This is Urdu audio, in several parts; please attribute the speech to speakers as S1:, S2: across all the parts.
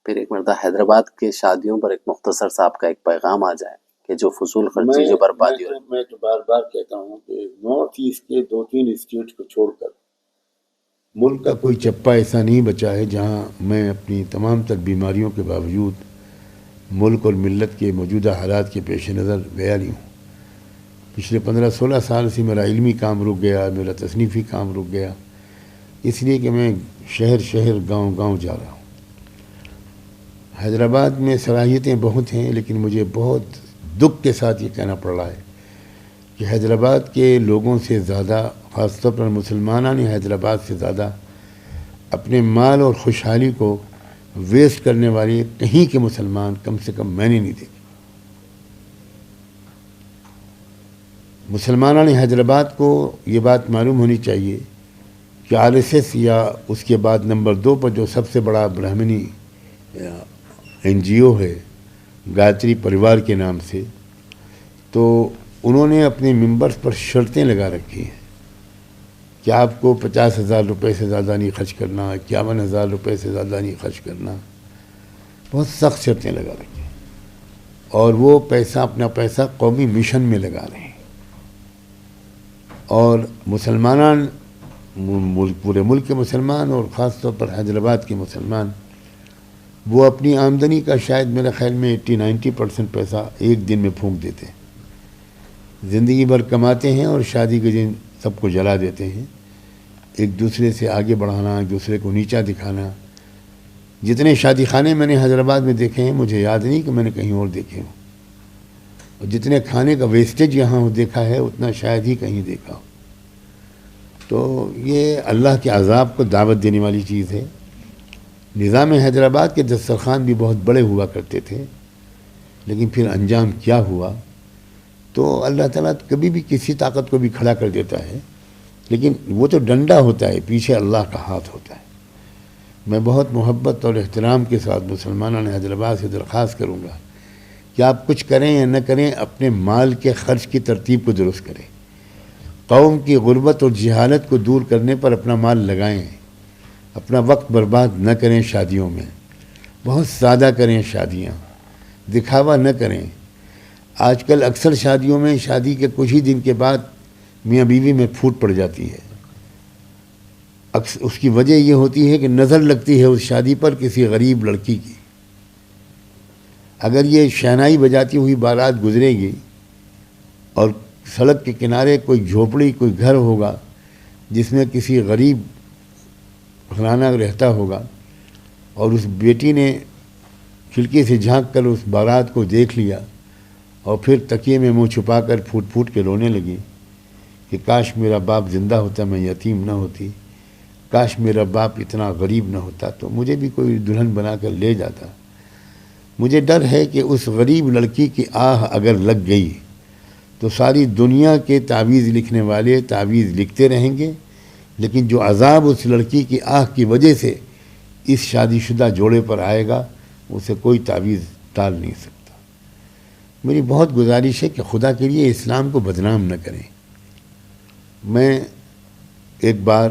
S1: پھر ایک مرتبہ حیدرآباد کے شادیوں پر ایک مختصر سا آپ کا ایک پیغام آ جائے کہ جو فضول خرچی جو بربادی ہو.
S2: میں تو بار بار کہتا ہوں کہ نارتھ ایسٹ کے 2-3 اسٹیٹ کو چھوڑ کر ملک کا کوئی چپا ایسا نہیں بچا ہے جہاں میں اپنی تمام تر بیماریوں کے باوجود ملک اور ملت کے موجودہ حالات کے پیش نظر گیا نہیں ہوں. پچھلے 15-16 سال سے میرا علمی کام رک گیا، میرا تصنیفی کام رک گیا، اس لیے کہ میں شہر شہر گاؤں گاؤں جا رہا ہوں. حیدرآباد میں صلاحیتیں بہت ہیں، لیکن مجھے بہت دکھ کے ساتھ یہ کہنا پڑ رہا ہے کہ حیدرآباد کے لوگوں سے زیادہ، خاص طور پر مسلمانان حیدرآباد سے زیادہ، اپنے مال اور خوشحالی کو ویسٹ کرنے والے کہیں کے مسلمان کم سے کم میں نے نہیں دیکھے. مسلمانان حیدرآباد کو یہ بات معلوم ہونی چاہیے کہ RSS یا اس کے بعد نمبر 2 پر جو سب سے بڑا برہمنی NGO ہے گایتری پریوار کے نام سے، تو انہوں نے اپنے ممبرز پر شرطیں لگا رکھی ہیں کہ آپ کو 50,000 روپے سے زیادہ نہیں خرچ کرنا، 51,000 روپے سے زیادہ نہیں خرچ کرنا. بہت سخت شرطیں لگا رکھی ہیں، اور وہ پیسہ، اپنا پیسہ قومی مشن میں لگا رہے ہیں. اور مسلمانان، پورے ملک کے مسلمان اور خاص طور پر حیدرآباد کے مسلمان، وہ اپنی آمدنی کا شاید میرے خیال میں 80-90% پیسہ ایک دن میں پھونک دیتے ہیں. زندگی بھر کماتے ہیں اور شادی کے دن سب کو جلا دیتے ہیں. ایک دوسرے سے آگے بڑھانا، ایک دوسرے کو نیچا دکھانا. جتنے شادی خانے میں نے حیدرآباد میں دیکھے ہیں، مجھے یاد نہیں کہ میں نے کہیں اور دیکھے ہوں. اور جتنے کھانے کا ویسٹیج یہاں دیکھا ہے، اتنا شاید ہی کہیں دیکھا ہو. تو یہ اللہ کے عذاب کو دعوت دینے والی چیز ہے. نظام حیدرآباد کے دسترخوان بھی بہت بڑے ہوا کرتے تھے، لیکن پھر انجام کیا ہوا؟ تو اللہ تعالیٰ کبھی بھی کسی طاقت کو بھی کھڑا کر دیتا ہے، لیکن وہ تو ڈنڈا ہوتا ہے، پیچھے اللہ کا ہاتھ ہوتا ہے. میں بہت محبت اور احترام کے ساتھ مسلمانان حیدرآباد سے درخواست کروں گا کہ آپ کچھ کریں یا نہ کریں، اپنے مال کے خرچ کی ترتیب کو درست کریں. قوم کی غربت اور جہالت کو دور کرنے پر اپنا مال لگائیں. اپنا وقت برباد نہ کریں شادیوں میں. بہت سادہ کریں شادیاں، دکھاوا نہ کریں. آج کل اکثر شادیوں میں شادی کے کچھ ہی دن کے بعد میاں بیوی میں پھوٹ پڑ جاتی ہے. اس کی وجہ یہ ہوتی ہے کہ نظر لگتی ہے اس شادی پر کسی غریب لڑکی کی. اگر یہ شہنائی بجاتی ہوئی بارات گزرے گی اور سڑک کے کنارے کوئی جھوپڑی، کوئی گھر ہوگا جس میں کسی غریب گھرانہ رہتا ہوگا، اور اس بیٹی نے کھڑکی سے جھانک کر اس بارات کو دیکھ لیا اور پھر تکیے میں منہ چھپا کر پھوٹ پھوٹ کے رونے لگی کہ کاش میرا باپ زندہ ہوتا، میں یتیم نہ ہوتی، کاش میرا باپ اتنا غریب نہ ہوتا، تو مجھے بھی کوئی دلہن بنا کر لے جاتا. مجھے ڈر ہے کہ اس غریب لڑکی کی آہ اگر لگ گئی تو ساری دنیا کے تعویذ لکھنے والے تعویذ لکھتے رہیں گے، لیکن جو عذاب اس لڑکی کی آہ کی وجہ سے اس شادی شدہ جوڑے پر آئے گا، اسے کوئی تعویذ ٹال نہیں سکتا. میری بہت گزارش ہے کہ خدا کے لیے اسلام کو بدنام نہ کریں. میں ایک بار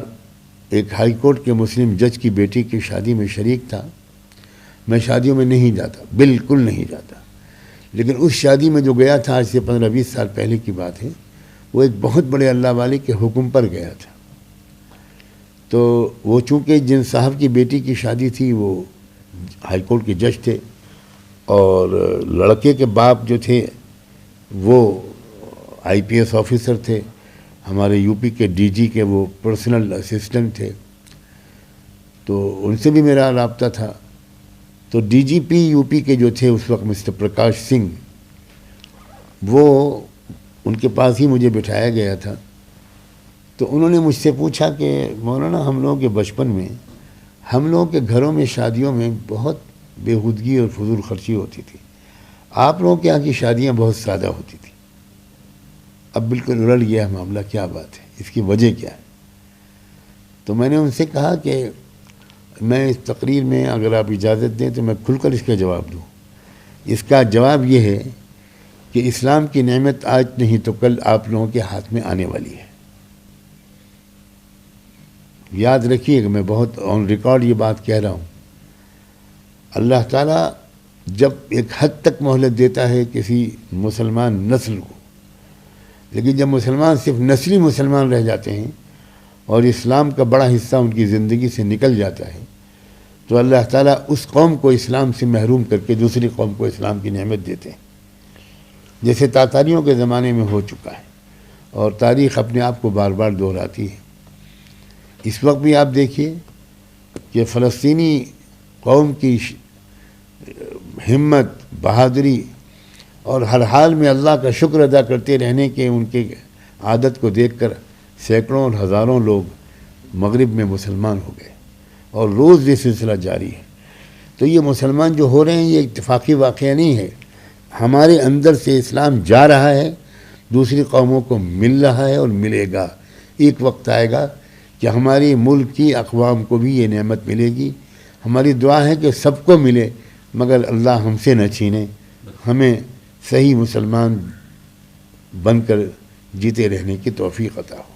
S2: ایک ہائی کورٹ کے مسلم جج کی بیٹی کی شادی میں شریک تھا. میں شادیوں میں نہیں جاتا، بالکل نہیں جاتا، لیکن اس شادی میں جو گیا تھا، آج سے 15-20 سال پہلے کی بات ہے، وہ ایک بہت بڑے اللہ والے کے حکم پر گیا تھا. تو وہ چونکہ جن صاحب کی بیٹی کی شادی تھی وہ ہائی کورٹ کے جج تھے، اور لڑکے کے باپ جو تھے وہ IPS آفیسر تھے، ہمارے UP کے DG کے وہ پرسنل اسسٹنٹ تھے. تو ان سے بھی میرا رابطہ تھا. تو DGP UP کے جو تھے اس وقت مسٹر پرکاش سنگھ، وہ ان کے پاس ہی مجھے بٹھایا گیا تھا. تو انہوں نے مجھ سے پوچھا کہ مولانا، ہم لوگوں کے بچپن میں ہم لوگوں کے گھروں میں شادیوں میں بہت بےہودگی اور فضول خرچی ہوتی تھی، آپ لوگوں کے یہاں کی شادیاں بہت سادہ ہوتی تھیں. اب بالکل الٹ گیا معاملہ، کیا بات ہے، اس کی وجہ کیا ہے؟ تو میں نے ان سے کہا کہ میں اس تقریر میں اگر آپ اجازت دیں تو میں کھل کر اس کا جواب دوں. اس کا جواب یہ ہے کہ اسلام کی نعمت آج نہیں تو کل آپ لوگوں کے ہاتھ میں آنے والی ہے. یاد رکھیے کہ میں بہت آن ریکارڈ یہ بات کہہ رہا ہوں. اللہ تعالیٰ جب ایک حد تک مہلت دیتا ہے کسی مسلمان نسل کو، لیکن جب مسلمان صرف نسلی مسلمان رہ جاتے ہیں اور اسلام کا بڑا حصہ ان کی زندگی سے نکل جاتا ہے، تو اللہ تعالیٰ اس قوم کو اسلام سے محروم کر کے دوسری قوم کو اسلام کی نعمت دیتے ہیں، جیسے تاتاریوں کے زمانے میں ہو چکا ہے، اور تاریخ اپنے آپ کو بار بار دہراتی ہے۔ اس وقت بھی آپ دیکھیے کہ فلسطینی قوم کی ہمت، بہادری اور ہر حال میں اللہ کا شکر ادا کرتے رہنے کے ان کے عادت کو دیکھ کر سینکڑوں اور ہزاروں لوگ مغرب میں مسلمان ہو گئے، اور روز یہ سلسلہ جاری ہے۔ تو یہ مسلمان جو ہو رہے ہیں یہ اتفاقی واقعہ نہیں ہے، ہمارے اندر سے اسلام جا رہا ہے، دوسری قوموں کو مل رہا ہے اور ملے گا۔ ایک وقت آئے گا کہ ہماری ملک کی اقوام کو بھی یہ نعمت ملے گی۔ ہماری دعا ہے کہ سب کو ملے، مگر اللہ ہم سے نہ چھینے، ہمیں صحیح مسلمان بن کر جیتے رہنے کی توفیق عطا ہو۔